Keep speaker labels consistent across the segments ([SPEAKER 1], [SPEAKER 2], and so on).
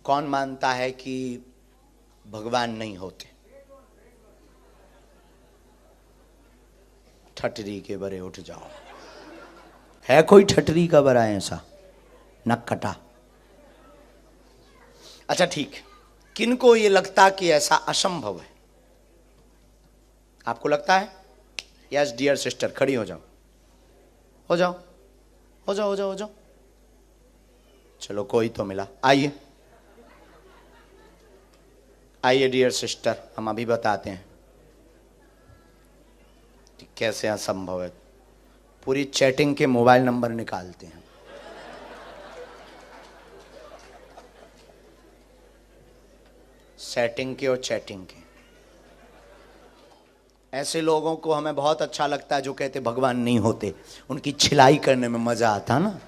[SPEAKER 1] कौन मानता है कि भगवान नहीं होते? ठटरी के बरे उठ जाओ। है कोई ठटरी का बरा ऐसा? नक कटा। अच्छा ठीक, किनको ये लगता कि ऐसा असंभव है? आपको लगता है? यस डियर सिस्टर, खड़ी हो जाओ, हो जाओ, हो जाओ, हो जाओ, हो जाओ। चलो कोई तो मिला। आइए आइए डियर सिस्टर, हम अभी बताते हैं कि कैसे असंभव है। पूरी चैटिंग के मोबाइल नंबर निकालते हैं। सेटिंग के और चैटिंग के। ऐसे लोगों को हमें बहुत अच्छा लगता है जो कहते भगवान नहीं होते। उनकी छिलाई करने में मजा आता ना।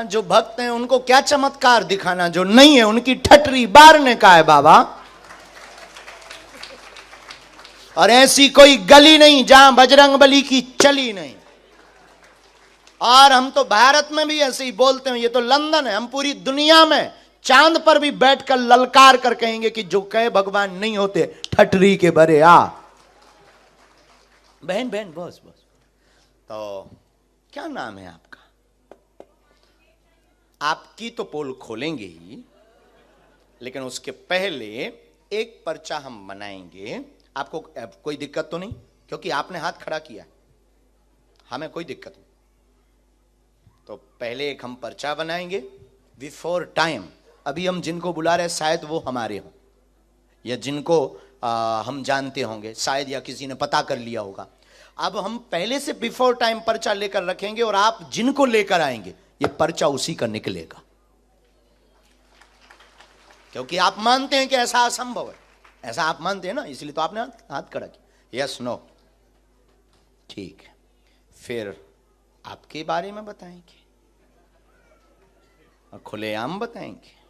[SPEAKER 1] जो भक्त हैं उनको क्या चमत्कार दिखाना जो नहीं है। उनकी ठटरी बारने का है बाबा। और ऐसी कोई गली नहीं जहां बजरंगबली की चली नहीं। और हम तो भारत में भी ऐसे ही बोलते हैं, ये तो लंदन है। हम पूरी दुनिया में चांद पर भी बैठकर ललकार कर कहेंगे कि जो कहे भगवान नहीं होते ठटरी के बरे आ। बहन बहन बस बस। तो क्या नाम है आपका? आपकी तो पोल खोलेंगे ही, लेकिन उसके पहले एक पर्चा हम बनाएंगे। आपको कोई दिक्कत तो नहीं? क्योंकि आपने हाथ खड़ा किया, हमें कोई दिक्कत नहीं। तो पहले एक हम पर्चा बनाएंगे बिफोर टाइम। अभी हम जिनको बुला रहे हैं शायद वो हमारे हों, या जिनको हम जानते होंगे शायद, या किसी ने पता कर लिया होगा। अब हम पहले से बिफोर टाइम पर्चा लेकर रखेंगे और आप जिनको लेकर आएंगे ये पर्चा उसी का निकलेगा। क्योंकि आप मानते हैं कि ऐसा असंभव है। ऐसा आप मानते हैं ना, इसलिए तो आपने हाथ खड़ा किया। यस नो, ठीक है। फिर आपके बारे में बताएंगे और खुलेआम बताएंगे।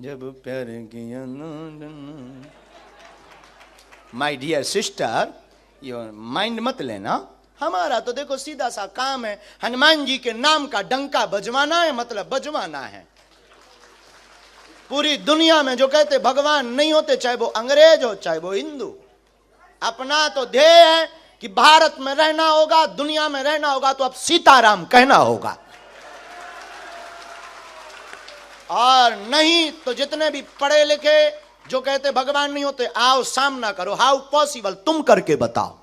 [SPEAKER 1] जब प्यार किया माय डियर सिस्टर, ये माइंड मत लेना। हमारा तो देखो सीधा सा काम है, हनुमान जी के नाम का डंका बजवाना है, मतलब बजवाना है। पूरी दुनिया में जो कहते भगवान नहीं होते, चाहे वो अंग्रेज हो चाहे वो हिंदू, अपना तो ध्येय है कि भारत में रहना होगा, दुनिया में रहना होगा तो अब सीताराम कहना होगा। और नहीं तो जितने भी पढ़े लिखे जो कहते भगवान नहीं होते, आओ सामना करो। हाउ पॉसिबल, तुम करके बताओ।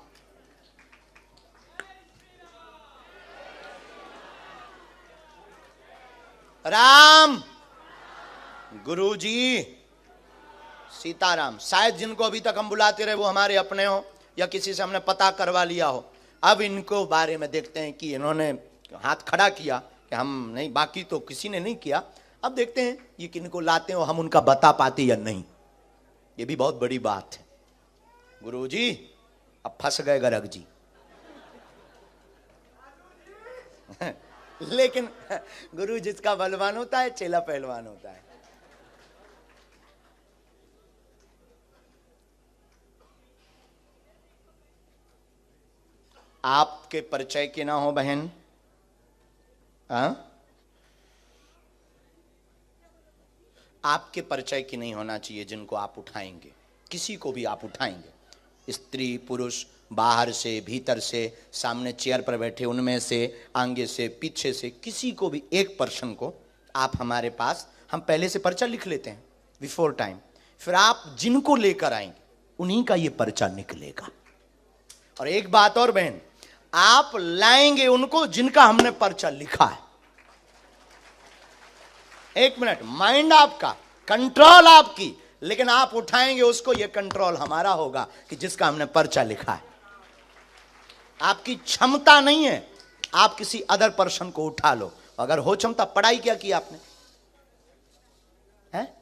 [SPEAKER 1] राम, गुरुजी, सीताराम। शायद जिनको अभी तक हम बुलाते रहे वो हमारे अपने हो, या किसी से हमने पता करवा लिया हो। अब इनको बारे में देखते हैं कि इन्होंने हाथ खड़ा किया कि हम नहीं, बाकी तो किसी ने नहीं किया। अब देखते हैं ये किनको लाते हो, हम उनका बता पाते या नहीं। ये भी बहुत बड़ी बात है। गुरुजी अब फंस गए गर्ग जी। लेकिन गुरु जिसका बलवान होता है चेला पहलवान होता है। आपके परिचय के ना हो बहन, आपके परिचय की नहीं होना चाहिए जिनको आप उठाएंगे। किसी को भी आप उठाएंगे, स्त्री पुरुष, बाहर से भीतर से, सामने चेयर पर बैठे उनमें से, आगे से पीछे से, किसी को भी एक पर्सन को आप हमारे पास, हम पहले से पर्चा लिख लेते हैं बिफोर टाइम। फिर आप जिनको लेकर आएंगे उन्हीं का ये पर्चा निकलेगा। और एक बात और बहन, आप लाएंगे उनको जिनका हमने पर्चा लिखा है। एक मिनट, माइंड आपका, कंट्रोल आपकी, लेकिन आप उठाएंगे उसको, यह कंट्रोल हमारा होगा कि जिसका हमने पर्चा लिखा है। आपकी क्षमता नहीं है आप किसी अदर पर्सन को उठा लो। अगर हो क्षमता, पढ़ाई क्या की आपने? है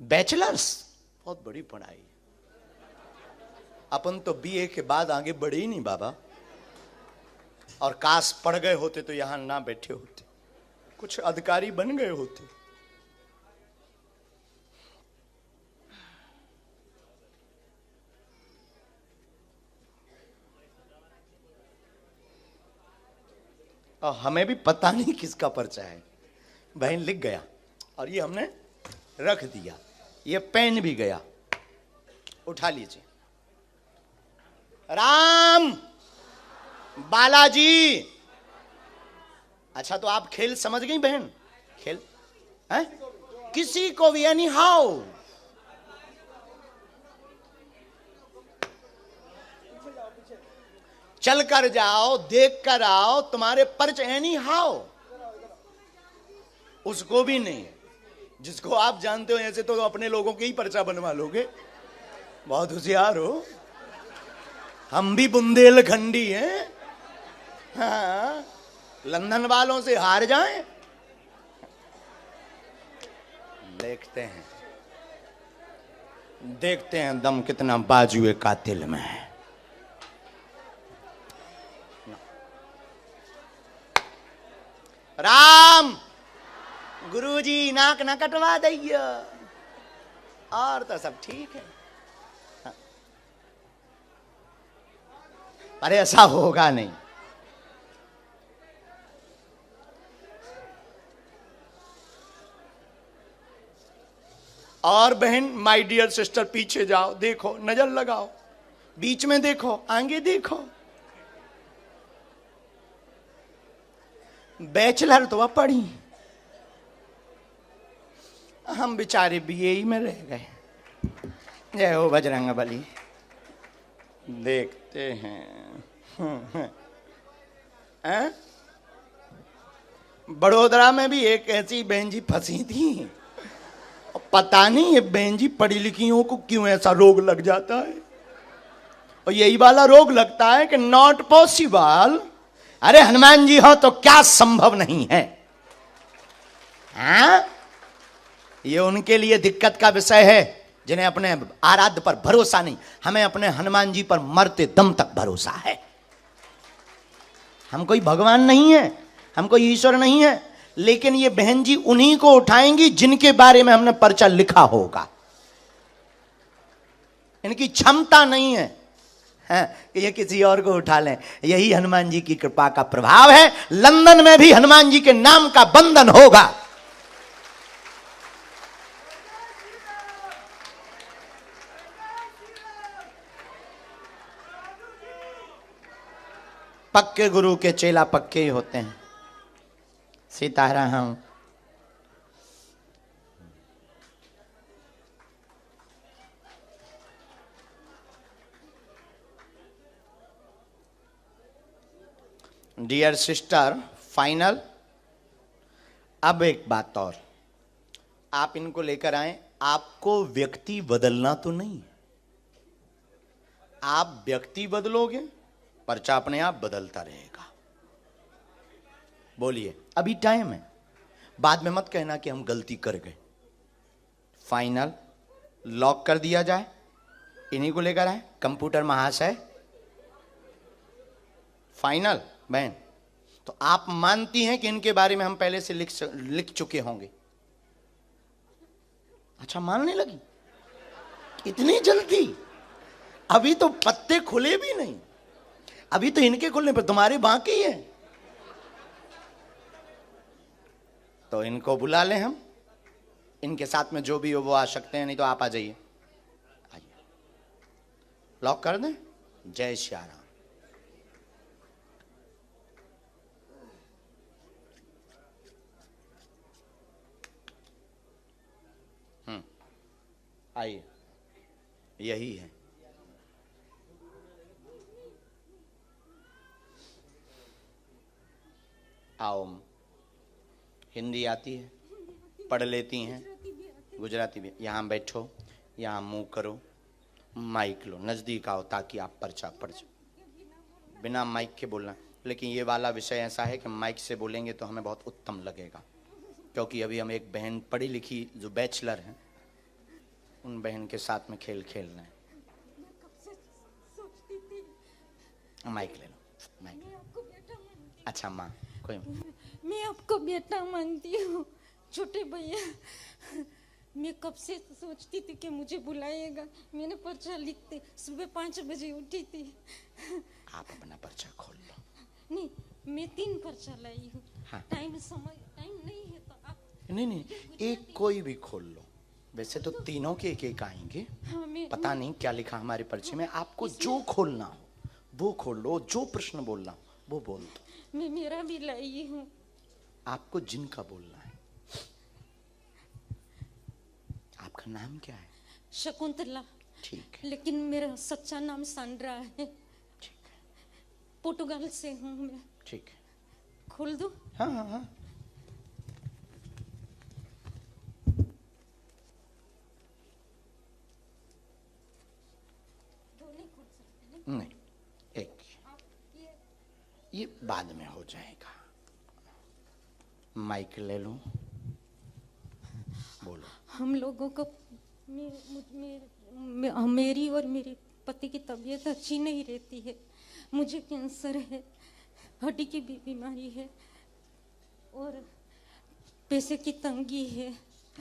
[SPEAKER 1] बैचलर्स, बहुत बड़ी पढ़ाई। अपन तो बीए के बाद आगे बढ़े ही नहीं बाबा। और काश पढ़ गए होते तो यहां ना बैठे होते, कुछ अधिकारी बन गए होते। और हमें भी पता नहीं किसका पर्चा है। बहन लिख गया और ये हमने रख दिया, ये पेन भी गया। उठा लीजिए। राम बालाजी। अच्छा तो आप खेल समझ गई बहन? खेल है किसी को भी एनी हाउ। चल कर जाओ, देख कर आओ, तुम्हारे पर्च एनी हाउ। उसको भी नहीं, जिसको आप जानते हो ऐसे तो अपने लोगों के ही पर्चा बनवा लोगे। बहुत होशियार हो। हम भी बुंदेलखंडी हैं। हाँ, लंदन वालों से हार जाएं। देखते हैं, देखते हैं दम कितना बाजुए कातिल में है। राम गुरुजी नाक ना कटवा दइए, और तो सब ठीक है। अरे ऐसा होगा नहीं। और बहन माय डियर सिस्टर पीछे जाओ, देखो, नजर लगाओ, बीच में देखो, आगे देखो। बैचलर तो अब पढ़ी, हम बेचारे बीए में रह गए। जय हो बजरंग बली। देखते हैं। बड़ोदरा में भी एक ऐसी बहन जी फंसी थी। पता नहीं ये बहन जी पढ़ी लिखियों को क्यों ऐसा रोग लग जाता है, और यही वाला रोग लगता है कि नॉट पॉसिबल। अरे हनुमान जी हो तो क्या संभव नहीं है? हाँ? ये उनके लिए दिक्कत का विषय है जिन्हें अपने आराध्य पर भरोसा नहीं। हमें अपने हनुमान जी पर मरते दम तक भरोसा है। हम कोई भगवान नहीं है, हम कोई ईश्वर नहीं है, लेकिन ये बहन जी उन्हीं को उठाएंगी जिनके बारे में हमने पर्चा लिखा होगा। इनकी क्षमता नहीं है कि ये किसी और को उठा लें। यही हनुमान जी की कृपा का प्रभाव है। लंदन में भी हनुमान जी के नाम का बंधन होगा। पक्के गुरु के चेला पक्के ही होते हैं। सीताराम। Dear sister, final. अब एक बात और, आप इनको लेकर आए, आपको व्यक्ति बदलना तो नहीं। आप व्यक्ति बदलोगे, पर्चा अपने आप बदलता रहेगा। बोलिए, अभी टाइम है, बाद में मत कहना कि हम गलती कर गए। फाइनल लॉक कर दिया जाए। इन्हीं को लेकर आए कंप्यूटर महाशय। फाइनल बहन, तो आप मानती हैं कि इनके बारे में हम पहले से लिख चुके होंगे? अच्छा, मानने लगी इतनी जल्दी? अभी तो पत्ते खुले भी नहीं, अभी तो इनके खुलने पर तुम्हारे बाकी है। तो इनको बुला लें हम, इनके साथ में जो भी हो वो आ सकते हैं, नहीं तो आप आ जाइए। आइए, लॉक कर दें। जय श्री राम। आइए, यही है। आओ, हिंदी आती है, पढ़ लेती हैं, गुजराती भी। यहाँ बैठो, यहाँ मुंह करो, माइक लो, नज़दीक आओ ताकि आप पर्चा पढ़ जाओ। बिना माइक के बोलना, लेकिन ये वाला विषय ऐसा है कि माइक से बोलेंगे तो हमें बहुत उत्तम लगेगा, क्योंकि अभी हम एक बहन पढ़ी लिखी जो बैचलर हैं, उन बहन के साथ में खेल खेलना है। माइक ले लो, माइक। अच्छा माँ, कोई
[SPEAKER 2] मैं आपको बेटा मानती हूँ छोटे भैया। मैं कब से सोचती थी कि मुझे बुलाएगा। मैंने पर्चा लिखते सुबह 5 बजे उठी थी।
[SPEAKER 1] आप अपना पर्चा खोल लो।
[SPEAKER 2] नहीं, मैं 3 पर्चा लाई हूँ।
[SPEAKER 1] हाँ।
[SPEAKER 2] टाइम नहीं है तो आप
[SPEAKER 1] नहीं, एक कोई भी खोल लो। वैसे तो तीनों के एक आएंगे।
[SPEAKER 2] हाँ,
[SPEAKER 1] पता नहीं क्या लिखा हमारे पर्चे में। आपको जो खोलना हो वो खोल लो, जो प्रश्न बोलना हो वो बोल दो।
[SPEAKER 2] मैं मेरा भी लाई हूँ।
[SPEAKER 1] आपको जिनका बोलना है। आपका नाम क्या है?
[SPEAKER 2] शकुंतला।
[SPEAKER 1] ठीक है,
[SPEAKER 2] लेकिन मेरा सच्चा नाम सांड्रा है।
[SPEAKER 1] ठीक है,
[SPEAKER 2] पोर्टुगाल से हूँ मैं।
[SPEAKER 1] ठीक है।
[SPEAKER 2] खोल दूँ?
[SPEAKER 1] हाँ हाँ हाँ। नहीं, एक ये बाद में हो जाएगा। माइक ले लो, बोलो।
[SPEAKER 2] हम लोगों को मेरी और मेरे पति की तबीयत अच्छी नहीं रहती है। मुझे कैंसर है, हड्डी की भी बीमारी है और पैसे की तंगी है।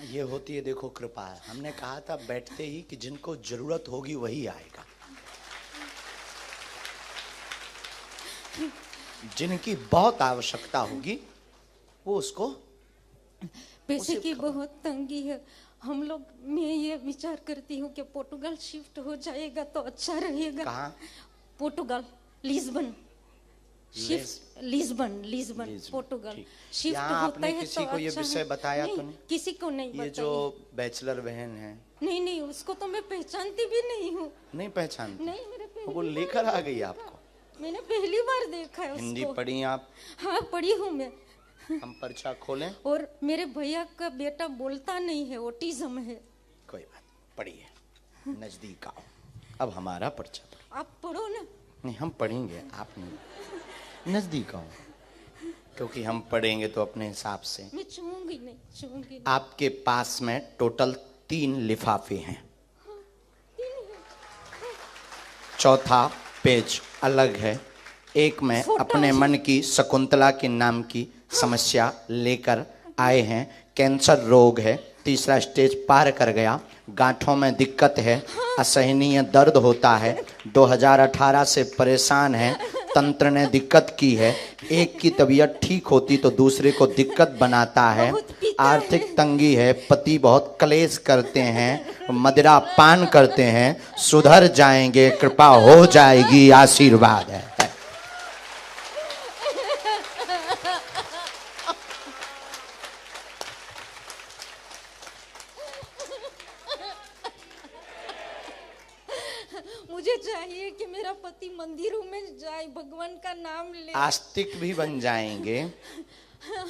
[SPEAKER 1] ये होती है, देखो कृपा है। हमने कहा था बैठते ही कि जिनको जरूरत होगी वही आएगा। जिनकी बहुत आवश्यकता होगी वो उसको
[SPEAKER 2] पैसे की बहुत तंगी है। हम लोग, मैं ये विचार करती हूँ कि पोर्टुगाल शिफ्ट हो जाएगा तो अच्छा रहेगा।
[SPEAKER 1] कहाँ?
[SPEAKER 2] पोर्टुगाल, लिस्बन। शिफ्ट लिस्बन पोर्टुगाल शिफ्ट
[SPEAKER 1] यहाँ
[SPEAKER 2] होता
[SPEAKER 1] आपने
[SPEAKER 2] है
[SPEAKER 1] किसी
[SPEAKER 2] तो
[SPEAKER 1] को ये
[SPEAKER 2] अच्छा
[SPEAKER 1] विषय
[SPEAKER 2] है।
[SPEAKER 1] बताया
[SPEAKER 2] नहीं,
[SPEAKER 1] तो नहीं?
[SPEAKER 2] किसी को नहीं
[SPEAKER 1] ये
[SPEAKER 2] बताया।
[SPEAKER 1] जो बैचलर बहन है,
[SPEAKER 2] नहीं, उसको तो मैं पहचानती भी नहीं हूँ।
[SPEAKER 1] नहीं पहचानती?
[SPEAKER 2] नहीं, मेरे पहली
[SPEAKER 1] वो
[SPEAKER 2] बार
[SPEAKER 1] लेकर आ गई आपको?
[SPEAKER 2] मैंने पहली बार देखा है
[SPEAKER 1] हिंदी
[SPEAKER 2] उसको।
[SPEAKER 1] पढ़ी आप?
[SPEAKER 2] हाँ, पढ़ी हूँ मैं।
[SPEAKER 1] हम पर्चा खोलें?
[SPEAKER 2] और मेरे भैया का बेटा बोलता नहीं है, ऑटिज्म है।
[SPEAKER 1] कोई बात, पढ़िए, नजदीक आओ। अब हमारा पर्चा पढ़ो।
[SPEAKER 2] आप पढ़ो ना।
[SPEAKER 1] नहीं, हम पढ़ेंगे, आप नहीं। नजदीक आओ, क्योंकि हम पढ़ेंगे तो अपने हिसाब से।
[SPEAKER 2] मैं छूंगी नहीं।
[SPEAKER 1] आपके पास में टोटल 3 लिफाफे हैं। चौथा पेज अलग है। एक में अपने मन की शकुंतला के नाम की समस्या लेकर आए हैं। कैंसर रोग है, 3रा स्टेज पार कर गया। गांठों में दिक्कत है, असहनीय दर्द होता है, 2018 से परेशान है, तंत्र ने दिक्कत की है। एक की तबीयत ठीक होती तो दूसरे को दिक्कत बनाता है। आर्थिक तंगी है, पति बहुत क्लेश करते हैं, मदिरा पान करते हैं। सुधर जाएंगे, कृपा हो जाएगी, आशीर्वाद है।
[SPEAKER 2] मुझे चाहिए कि मेरा पति मंदिरों में जाए, भगवान का नाम ले।
[SPEAKER 1] आस्तिक भी बन जाएंगे,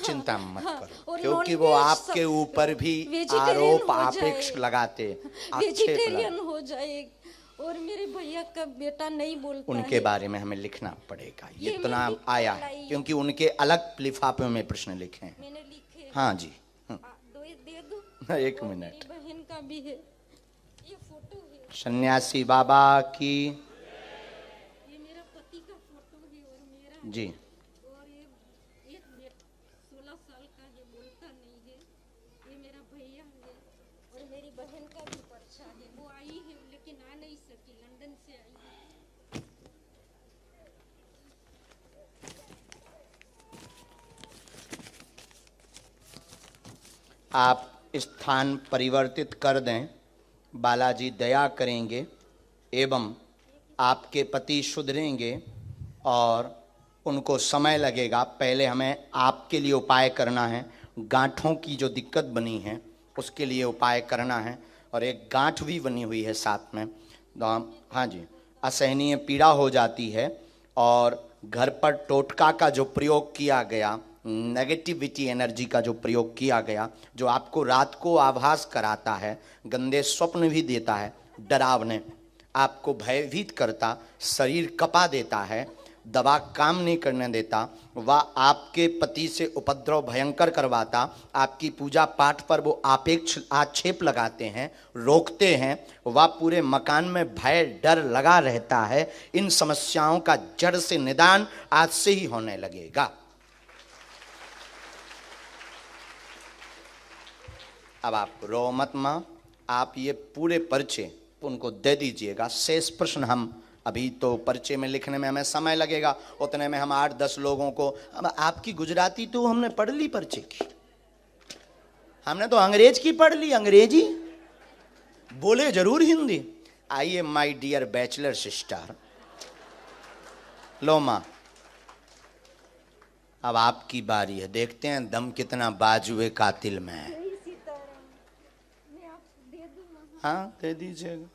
[SPEAKER 1] चिंता मत करो,
[SPEAKER 2] और
[SPEAKER 1] क्योंकि वो आपके ऊपर भी आरोप आपेक्ष लगाते,
[SPEAKER 2] वेजिटेरियन हो जाए। और मेरे भैया का बेटा नहीं बोलता
[SPEAKER 1] उनके
[SPEAKER 2] है।
[SPEAKER 1] बारे में हमें लिखना पड़ेगा। ये इतना
[SPEAKER 2] मैं
[SPEAKER 1] आया है क्योंकि उनके अलग लिफाफे में प्रश्न लिखे हैं।
[SPEAKER 2] मैंने लिखे।
[SPEAKER 1] हाँ जी।
[SPEAKER 2] दे दो।
[SPEAKER 1] एक मिनट।
[SPEAKER 2] मेरी बहन का भी है, ये फोटो है।
[SPEAKER 1] सन्यासी बाबा की।
[SPEAKER 2] ये मेरा पति का फोटो है और मेरा
[SPEAKER 1] जी।
[SPEAKER 2] और ये एक 16 साल का है, बोलता नहीं है। ये मेरा भैया है और मेरी बहन का भी पर्चा है। वो आई है लेकिन आ नहीं सकी, लंदन से आई है।
[SPEAKER 1] आप स्थान परिवर्तित कर दें, बालाजी दया करेंगे एवं आपके पति सुधरेंगे और उनको समय लगेगा। पहले हमें आपके लिए उपाय करना है। गांठों की जो दिक्कत बनी है उसके लिए उपाय करना है और एक गांठ भी बनी हुई है साथ में। हाँ जी, असहनीय पीड़ा हो जाती है और घर पर टोटका का जो प्रयोग किया गया, नेगेटिविटी एनर्जी का जो प्रयोग किया गया, जो आपको रात को आभास कराता है, गंदे स्वप्न भी देता है, डरावने, आपको भयभीत करता, शरीर कपा देता है, दवा काम नहीं करने देता, वह आपके पति से उपद्रव भयंकर करवाता, आपकी पूजा पाठ पर वो आपेक्ष आक्षेप लगाते हैं, रोकते हैं, वह पूरे मकान में भय डर लगा रहता है। इन समस्याओं का जड़ से निदान आज से ही होने लगेगा। अब आप रो मत मां, आप ये पूरे पर्चे उनको दे दीजिएगा। शेष प्रश्न हम अभी तो पर्चे में लिखने में हमें समय लगेगा, उतने में हम 8-10 लोगों को। अब आपकी गुजराती तो हमने पढ़ ली पर्चे की, हमने तो अंग्रेज की पढ़ ली, अंग्रेजी बोले जरूर हिंदी। आइए माय डियर बैचलर सिस्टर, लो मां अब आपकी बारी है, देखते हैं दम कितना बाजुए कातिल में है। हाँ दे दीजिएगा।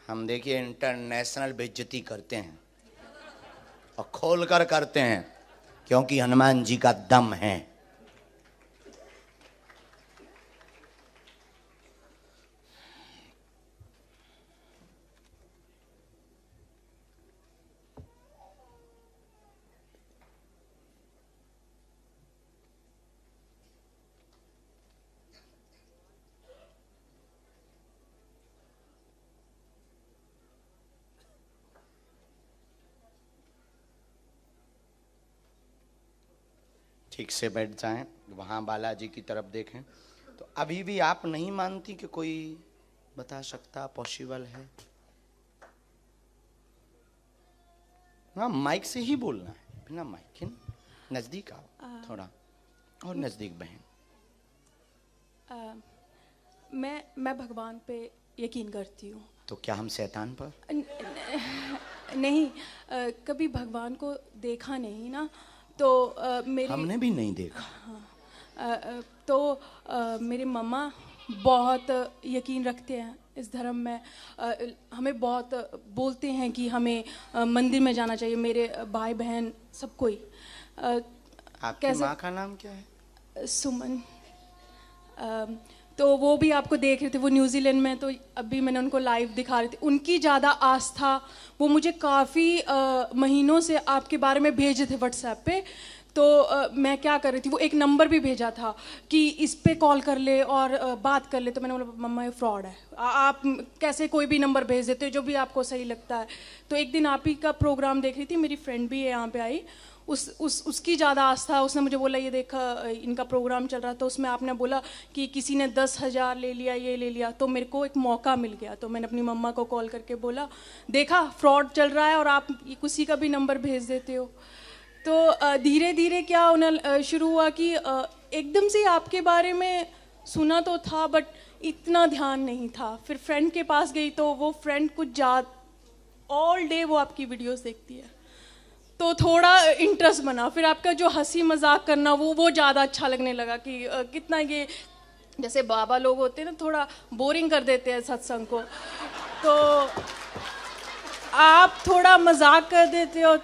[SPEAKER 1] हम देखिए इंटरनेशनल बेइज्जती करते हैं और खोल कर करते हैं, क्योंकि हनुमान जी का दम है। ठीक से बैठ जाएं, वहां बालाजी की तरफ देखें। तो अभी भी आप नहीं मानती कि कोई बता सकता पॉसिबल है? हाँ माइक से ही बोलना है, बिना माइक के। नजदीक आओ थोड़ा और नजदीक बहन।
[SPEAKER 3] मैं भगवान पे यकीन करती हूँ।
[SPEAKER 1] तो क्या हम शैतान पर?
[SPEAKER 3] नहीं, कभी भगवान को देखा नहीं ना, तो मेरे
[SPEAKER 1] हमने भी नहीं देखा।
[SPEAKER 3] तो मेरे मम्मा बहुत यकीन रखते हैं इस धर्म में। हमें बहुत बोलते हैं कि हमें मंदिर में जाना चाहिए, मेरे भाई बहन सब कोई।
[SPEAKER 1] आपकी माँ का नाम क्या है?
[SPEAKER 3] सुमन। तो वो भी आपको देख रहे थे, वो न्यूजीलैंड में, तो अभी मैंने उनको लाइव दिखा रही थी। उनकी ज़्यादा आस्था, वो मुझे काफ़ी महीनों से आपके बारे में भेजे थे व्हाट्सएप पे। तो मैं क्या कर रही थी, वो एक नंबर भी भेजा था कि इस पे कॉल कर ले और बात कर ले। तो मैंने बोला मम्मा ये फ्रॉड है, आप कैसे कोई भी नंबर भेज देते हो जो भी आपको सही लगता है। तो एक दिन आप ही का प्रोग्राम देख रही थी, मेरी फ्रेंड भी है यहाँ पे आई, उसकी ज़्यादा आस्था। उसने मुझे बोला ये देख इनका प्रोग्राम चल रहा था, उसमें आपने बोला कि किसी ने 10,000 ले लिया, ये ले लिया। तो मेरे को एक मौका मिल गया, तो मैंने अपनी मम्मा को कॉल करके बोला देखा फ्रॉड चल रहा है और आप किसी का भी नंबर भेज देते हो। तो धीरे धीरे क्या होना शुरू हुआ कि एकदम से आपके बारे में सुना तो था बट इतना ध्यान नहीं था। फिर फ्रेंड के पास गई तो वो फ्रेंड कुछ ऑल डे वो आपकी वीडियोस देखती है, तो थोड़ा इंटरेस्ट बना। फिर आपका जो हंसी मजाक करना वो ज़्यादा अच्छा लगने लगा कि कितना ये जैसे बाबा लोग होते हैं ना, थोड़ा बोरिंग कर देते हैं सत्संग को, तो आप थोड़ा मजाक कर देते हो।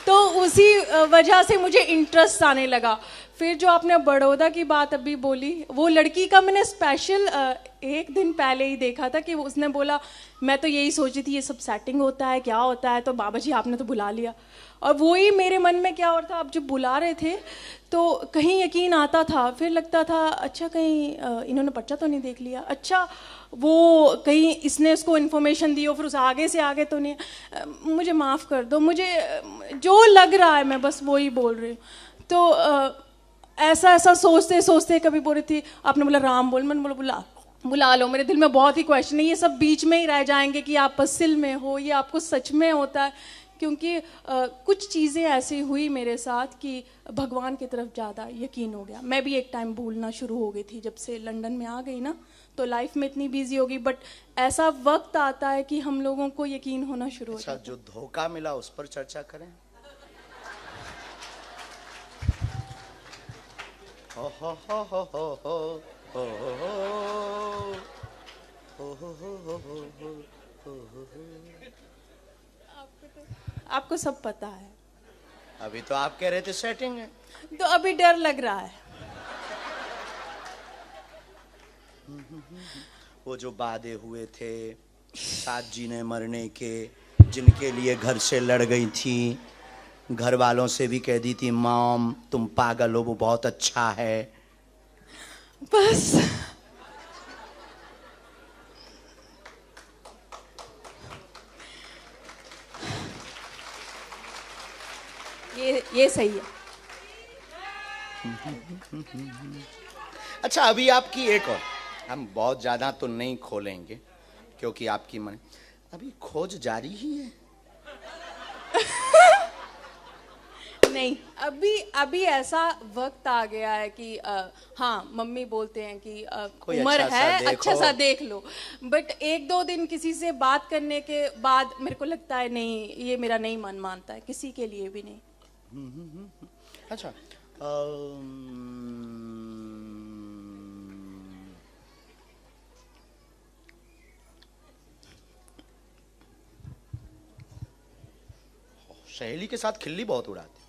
[SPEAKER 3] तो उसी वजह से मुझे इंटरेस्ट आने लगा। फिर जो आपने बड़ौदा की बात अभी बोली, वो लड़की का मैंने स्पेशल एक दिन पहले ही देखा था कि उसने बोला मैं तो यही सोची थी ये सब सेटिंग होता है क्या होता है, तो बाबा जी आपने तो बुला लिया। और वही मेरे मन में क्या और था, आप जब बुला रहे थे तो कहीं यकीन आता था, फिर लगता था अच्छा कहीं इन्होंने पर्चा तो नहीं देख लिया, अच्छा वो कहीं इसने उसको इन्फॉर्मेशन दी हो, फिर उस आगे से आगे तो नहीं। मुझे माफ़ कर दो, मुझे जो लग रहा है मैं बस वही बोल रही हूँ। तो ऐसा सोचते सोचते कभी बोल रही थी, आपने बोला राम बोल, मैंने बोला बुला लो। मेरे दिल में बहुत ही क्वेश्चन है, ये सब बीच में ही रह जाएंगे कि आप पसिल में हो, ये आपको सच में होता है। क्योंकि कुछ चीज़ें ऐसी हुई मेरे साथ कि भगवान की तरफ ज़्यादा यकीन हो गया। मैं भी एक टाइम भूलना शुरू हो गई थी, जब से लंदन में आ गई ना तो लाइफ में इतनी बिजी हो गई। बट ऐसा वक्त आता है कि हम लोगों को यकीन होना शुरू हो जाता है।
[SPEAKER 1] जो धोखा मिला उस पर चर्चा करें। हो हो हो हो हो हो हो हो हो हो।
[SPEAKER 3] आपको सब पता है।
[SPEAKER 1] अभी तो आप कह रहे थे सेटिंग है,
[SPEAKER 3] तो अभी डर लग रहा है।
[SPEAKER 1] वो जो वादे हुए थे साथ जीने मरने के, जिनके लिए घर से लड़ गई थी, घर वालों से भी कह दी थी मॉम तुम पागल हो, वो बहुत अच्छा है।
[SPEAKER 3] बस ये सही है।
[SPEAKER 1] अच्छा अभी आपकी एक और हम बहुत ज्यादा तो नहीं खोलेंगे क्योंकि आपकी मन अभी खोज जारी ही है।
[SPEAKER 3] नहीं, अभी ऐसा वक्त आ गया है कि हाँ, मम्मी बोलते हैं कि
[SPEAKER 1] कोई
[SPEAKER 3] उम्र
[SPEAKER 1] अच्छा सा
[SPEAKER 3] है,
[SPEAKER 1] देखो।
[SPEAKER 3] अच्छा सा देख लो। बट एक दो दिन किसी से बात करने के बाद मेरे को लगता है नहीं, ये मेरा नहीं मन मानता है, किसी के लिए भी नहीं।
[SPEAKER 1] अच्छा सहेली के साथ खिल्ली बहुत उड़ाते।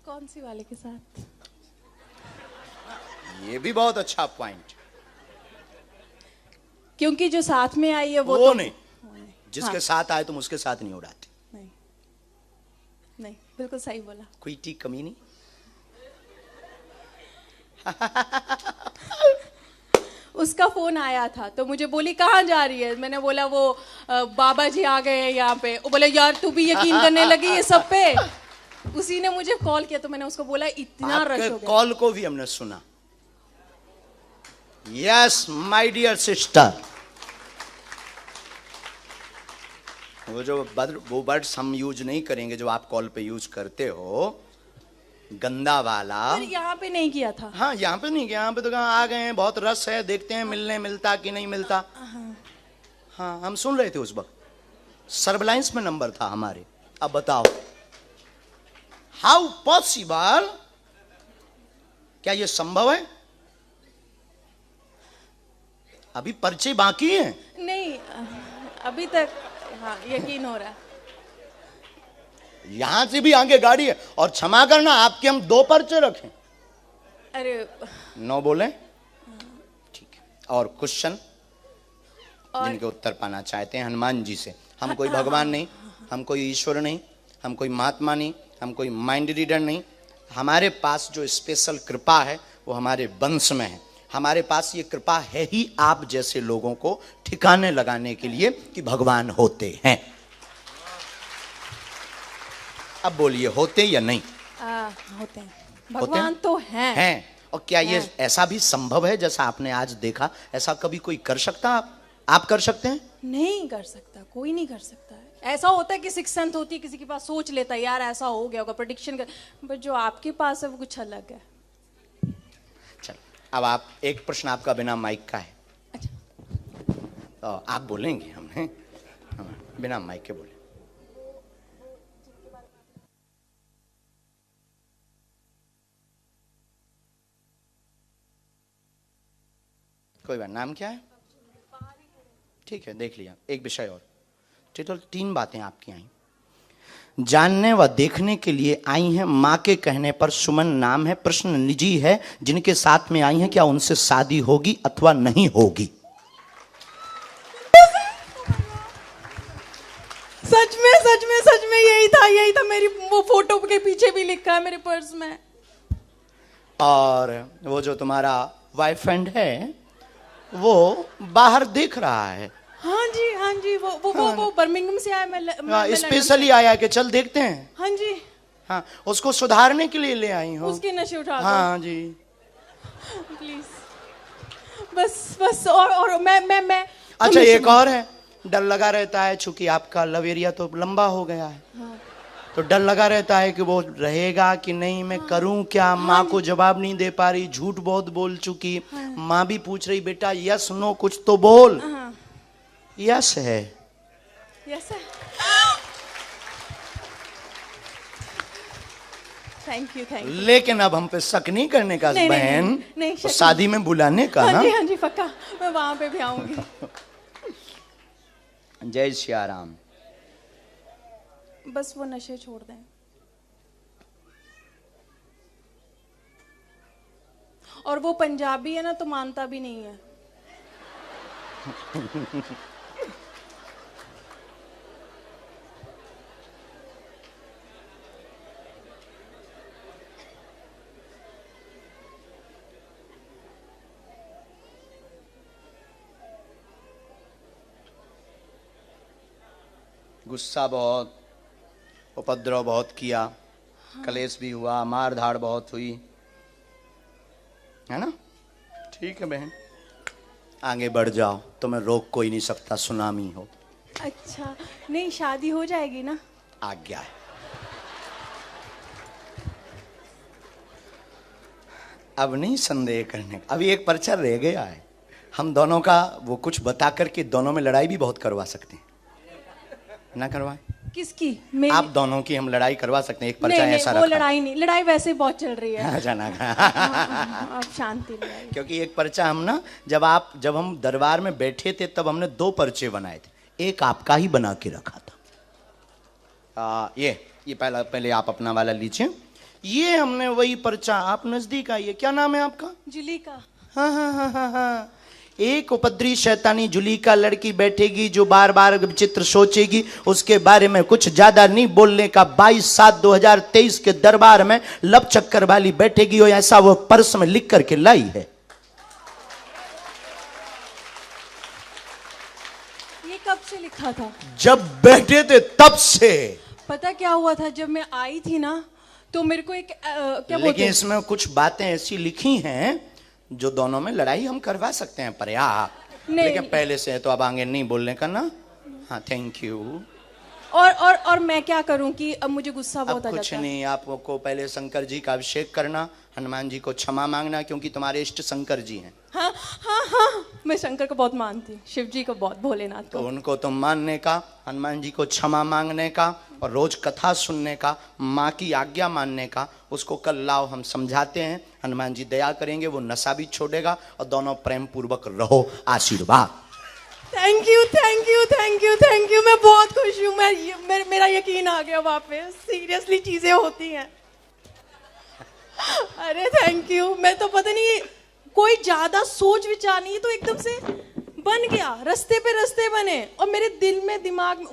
[SPEAKER 3] कौन सी वाले के साथ?
[SPEAKER 1] ये भी बहुत अच्छा पॉइंट।
[SPEAKER 3] क्योंकि जो साथ में आई है वो
[SPEAKER 1] वो
[SPEAKER 3] तो
[SPEAKER 1] नहीं, जिसके साथ आए तुम उसके साथ नहीं उड़ाते।
[SPEAKER 3] नहीं, नहीं, बिल्कुल सही बोला।
[SPEAKER 1] कोई टी कमी नहीं।
[SPEAKER 3] उसका फोन आया था तो मुझे बोली कहाँ जा रही है। मैंने बोला वो बाबा जी आ गए हैं यहाँ पे। वो बोले यार तू भी यकीन करने लगी ये सब पे। उसी ने मुझे कॉल किया तो मैंने उसको बोला इतना रश हो गया।
[SPEAKER 1] कॉल को भी हमने सुना। यस माय डियर सिस्टर, वो वर्ड्स हम यूज नहीं करेंगे जो आप कॉल पे यूज करते हो, गंदा वाला।
[SPEAKER 3] पर यहाँ पे नहीं किया था।
[SPEAKER 1] हाँ यहाँ पे नहीं किया, यहाँ पे तो कहाँ आ गए हैं, बहुत रस है, देखते हैं मिलने मिलता कि नहीं मिलता। हाँ हम सुन रहे थे उस वक्त, सर्वलाइंस में नंबर था हमारे। अब बताओ हाउ पॉसिबल, क्या ये संभव है? अभी पर्चे बाकी हैं।
[SPEAKER 3] नहीं, अभी तक हाँ यकीन हो रहा है।
[SPEAKER 1] यहां से भी आगे गाड़ी है। और क्षमा करना आपके हम 2 पर्चे रखें।
[SPEAKER 3] अरे
[SPEAKER 1] 9 बोले ठीक है। और क्वेश्चन
[SPEAKER 3] और
[SPEAKER 1] जिनके उत्तर पाना चाहते हैं हनुमान जी से। हम कोई भगवान नहीं, हम कोई ईश्वर नहीं, हम कोई महात्मा नहीं, हम कोई माइंड रीडर नहीं। हमारे पास जो स्पेशल कृपा है वो हमारे वंश में है। हमारे पास ये कृपा है ही आप जैसे लोगों को ठिकाने लगाने के लिए कि भगवान होते हैं। अब बोलिए होते या नहीं?
[SPEAKER 3] होते हैं, भगवान तो हैं।
[SPEAKER 1] और क्या ये ऐसा भी संभव है जैसा आपने आज देखा? ऐसा कभी कोई कर सकता? आप कर सकते हैं?
[SPEAKER 3] नहीं कर सकता, कोई नहीं कर सकता है। ऐसा होता है कि सिक्स सेंथ होती है, किसी के पास सोच लेता है यार ऐसा हो गया होगा, प्रेडिक्शन कर। बट जो आपके पास है वो कुछ अलग है।
[SPEAKER 1] चलो अब आप, एक प्रश्न आपका बिना माइक का है।
[SPEAKER 3] अच्छा,
[SPEAKER 1] तो आप बोलेंगे, हमने बिना माइक के बोले। कोई बात, नाम क्या है? ठीक है, देख लिया। एक विषय और, टोटल 3 बातें आपकी आई। जानने व देखने के लिए आई हैं, माँ के कहने पर सुमन नाम है। प्रश्न निजी है, जिनके साथ में आई हैं क्या उनसे शादी होगी अथवा नहीं होगी?
[SPEAKER 3] सच में यही था। मेरी वो फोटो के पीछे भी लिखा है मेरे पर्स में।
[SPEAKER 1] और वो जो तुम्हारा बॉयफ्रेंड है वो बाहर देख रहा है।
[SPEAKER 3] हाँ जी, वो बर्मिंघम से आया। मैं
[SPEAKER 1] स्पेशली आया कि चल देखते हैं।
[SPEAKER 3] हाँ जी,
[SPEAKER 1] हाँ, उसको सुधारने के लिए ले आई हूँ।
[SPEAKER 3] उसके नशे उठा दो।
[SPEAKER 1] हाँ जी,
[SPEAKER 3] प्लीज, बस और मैं
[SPEAKER 1] अच्छा एक और है, डर लगा रहता है चूंकि आपका लव एरिया तो लंबा हो गया है।
[SPEAKER 3] हाँ।
[SPEAKER 1] तो डर लगा रहता है कि वो रहेगा कि नहीं, मैं करूं क्या? माँ को जवाब नहीं दे पा रही, झूठ बहुत बोल चुकी। माँ भी पूछ रही बेटा यस नो कुछ तो बोल। यस है।
[SPEAKER 3] यस है। Thank you.
[SPEAKER 1] लेकिन अब हम पे शक नहीं करने का बहन,
[SPEAKER 3] नहीं,
[SPEAKER 1] तो शादी में बुलाने का ना।
[SPEAKER 3] हाँ जी पक्का, मैं वहां पे भी आऊंगी।
[SPEAKER 1] जय श्री राम।
[SPEAKER 3] बस वो नशे छोड़ दें। और वो पंजाबी है ना तो मानता भी नहीं है।
[SPEAKER 1] गुस्सा बहुत, उपद्रव बहुत किया। हाँ। कलेश भी हुआ, मार धाड़ बहुत हुई, है ना? ठीक है बहन, आगे बढ़ जाओ, तुम्हें रोक कोई नहीं सकता, सुनामी हो।
[SPEAKER 3] अच्छा, नहीं शादी हो जाएगी ना?
[SPEAKER 1] आज्ञा है। अब नहीं संदेह करने, अभी एक पर्चा रह गया है। हम दोनों का वो कुछ बता करके दोनों में लड़ाई भी बहुत करवा सकते हैं, ना करवाए?
[SPEAKER 3] किसकी?
[SPEAKER 1] आप दोनों की हम लड़ाई करवा सकते हैं, एक पर्चा
[SPEAKER 3] नहीं,
[SPEAKER 1] ऐसा
[SPEAKER 3] वो
[SPEAKER 1] रखा।
[SPEAKER 3] लड़ाई नहीं, लड़ाई वैसे बहुत चल रही है।
[SPEAKER 1] जाना
[SPEAKER 3] आप शांति लगाइए।
[SPEAKER 1] क्योंकि एक पर्चा हम ना, जब हम दरबार में बैठे थे तब हमने 2 पर्चे बनाए थे, एक आपका ही बना के रखा था। ये पहले आप अपना वाला लीजिए। ये हमने वही पर्चा, आप नजदीक आइए, क्या नाम है आपका?
[SPEAKER 3] जुलीका।
[SPEAKER 1] हाँ। एक उपद्री शैतानी जुलीका लड़की बैठेगी जो बार बार विचित्र सोचेगी, उसके बारे में कुछ ज्यादा नहीं बोलने का। 22/7/2023 के दरबार में लब चक्कर वाली बैठेगी, और ऐसा वो पर्स में लिख करके लाई है।
[SPEAKER 3] ये कब से लिखा था?
[SPEAKER 1] जब बैठे थे तब से।
[SPEAKER 3] पता क्या हुआ था, जब मैं आई थी ना तो मेरे को एक क्या बोलते
[SPEAKER 1] लेकिन
[SPEAKER 3] हैं?
[SPEAKER 1] इसमें कुछ बातें ऐसी लिखी हैं जो दोनों में लड़ाई हम करवा सकते हैं, पर्याप्त।
[SPEAKER 3] नहीं।
[SPEAKER 1] लेकिन पहले से है तो अब आगे नहीं बोलने का ना। हाँ, थैंक यू।
[SPEAKER 3] और मैं क्या करूं कि अब मुझे गुस्सा बहुत
[SPEAKER 1] अब
[SPEAKER 3] आ
[SPEAKER 1] कुछ
[SPEAKER 3] जाता है।
[SPEAKER 1] नहीं, आपको पहले शंकर जी का अभिषेक करना, हनुमान जी को क्षमा मांगना, क्योंकि तुम्हारे इष्ट शंकर जी हैं।
[SPEAKER 3] हाँ, मैं शंकर को बहुत मानती, शिव जी को बहुत, भोलेनाथ
[SPEAKER 1] तो
[SPEAKER 3] को।
[SPEAKER 1] उनको तुम मानने का, हनुमान जी को क्षमा मांगने का, और रोज कथा सुनने का, माँ की आज्ञा मानने का। उसको कल लाओ, हम समझाते हैं, हनुमान जी दया करेंगे, वो नशा भी छोड़ेगा, और दोनों प्रेम पूर्वक रहो। आशीर्वाद।
[SPEAKER 3] Thank you. मैं बहुत खुश हूँ। मेरा यकीन आ गया वापस। सीरियसली चीजें होती हैं। अरे थैंक यू। मैं तो पता नहीं, कोई ज्यादा सोच विचार नहीं, तो एकदम से बन गया, रास्ते पे रास्ते बने। और मेरे दिल में, दिमाग में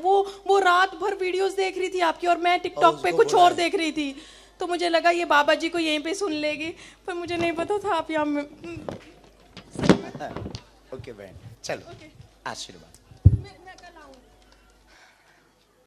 [SPEAKER 3] वो रात भर वीडियोस देख रही थी आपकी, और मैं टिकटॉक पे कुछ और देख रही थी। तो मुझे लगा ये बाबा जी को यहीं पे सुन लेगी, पर मुझे नहीं पता था आप यहाँ में।
[SPEAKER 1] ओके बहन, चलो।
[SPEAKER 3] ओके।
[SPEAKER 1] आशीर्वाद।
[SPEAKER 3] मैं कल आऊँ।